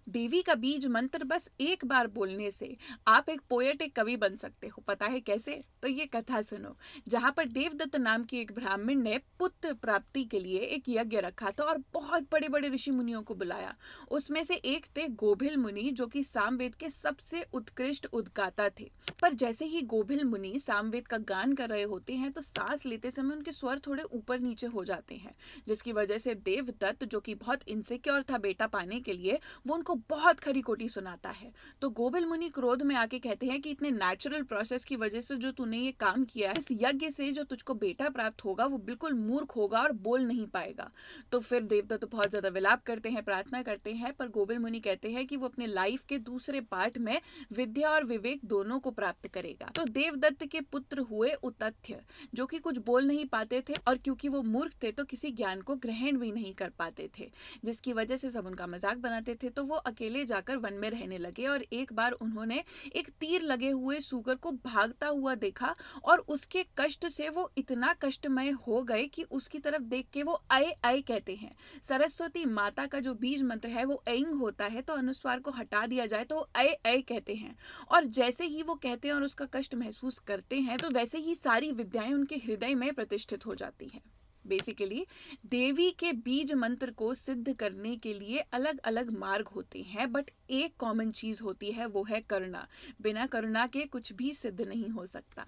देवी का बीज मंत्र बस एक बार बोलने से आप एक पोएट, एक कवि बन सकते हो। पता है कैसे? तो ये कथा सुनो। जहाँ पर देवदत्त नाम की एक ब्राह्मण ने पुत्र प्राप्ति के लिए एक यज्ञ रखा था और बहुत बड़े बड़े ऋषि मुनियों को बुलाया। उसमें से एक थे गोभिल मुनि, जो कि सामवेद के सबसे उत्कृष्ट उद्गाता थे। पर जैसे ही गोभिल मुनि सामवेद का गान कर रहे होते हैं तो सांस लेते समय उनके स्वर थोड़े ऊपर नीचे हो जाते हैं, जिसकी वजह से देवदत्त, जो कि बहुत इनसिक्योर था बेटा पाने के लिए, वो उनको बहुत खरी खोटी सुनाता है। तो गोभिल मुनि क्रोध में आके कहते हैं कि इतने नेचुरल प्रोसेस की वजह से जो तूने ये काम किया है, इस यज्ञ से जो तुझको बेटा प्राप्त होगा वो बिल्कुल मूर्ख होगा और बोल नहीं पाएगा। तो फिर देवदत्त बहुत ज्यादा विलाप करते हैं, प्रार्थना करते हैं, पर गोभिल मुनि कहते हैं कि वो अपने लाइफ के दूसरे पार्ट में विद्या और विवेक दोनों को प्राप्त करेगा। तो देवदत्त के पुत्र हुए उतथ्य, जो कि कुछ बोल नहीं पाते थे और क्योंकि वो मूर्ख थे तो किसी ज्ञान को ग्रहण भी नहीं कर पाते थे, जिसकी वजह से सब उनका मजाक बनाते थे। तो वो अकेले जाकर वन में रहने लगे और एक बार उन्होंने एक तीर लगे हुए सूकर को भागता हुआ देखा और उसके कष्ट से वो इतना कष्टमय हो गए कि उसकी तरफ देख के वो आए आए कहते हैं। सरस्वती माता का जो बीज मंत्र है वो ऐंग होता है, तो अनुस्वार को हटा दिया जाए तो आए आए कहते हैं। और जैसे ही वो कहते हैं और उसका कष्ट महसूस करते हैं तो वैसे ही सारी विद्याएं उनके हृदय में प्रतिष्ठित हो जाती हैं। बेसिकली देवी के बीज मंत्र को सिद्ध करने के लिए अलग अलग मार्ग होते हैं, बट एक कॉमन चीज होती है, वो है करुणा। बिना करुणा के कुछ भी सिद्ध नहीं हो सकता।